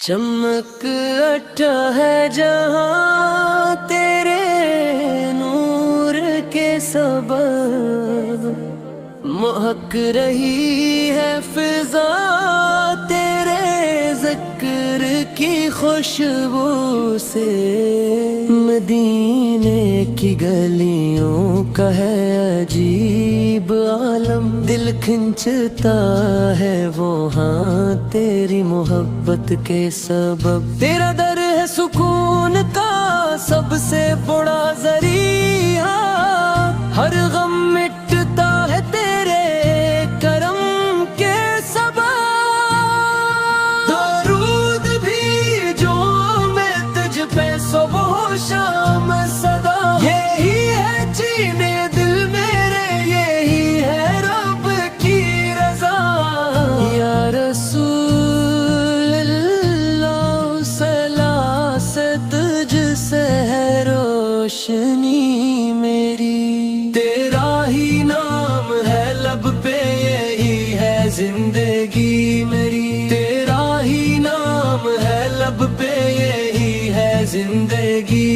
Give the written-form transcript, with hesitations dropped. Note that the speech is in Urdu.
چمک اٹھا ہے جہاں تیرے نور کے سبب، مہک رہی ہے فضا تیرے ذکر کی خوشبو سے۔ مدینے کی گلیوں کا ہے عجیب عالم، دل کھنچتا ہے وہاں تیری محبت کے سبب۔ تیرا در ہے سکون کا سب سے بڑا ذریعہ، ہر غم مٹتا ہے تیرے کرم کے سبب۔ درود بھی جو میں تجھ پہ صبح و شام صدا، یہی ہے جینے دل میرے، یہی ہے رب کی رضا۔ یا رسول اللہ صلاح سے تجھ سے ہے روشنی میری، تیرا ہی نام ہے لب پہ یہی ہے زندگی میری، تیرا ہی نام ہے لب پہ یہی ہے زندگی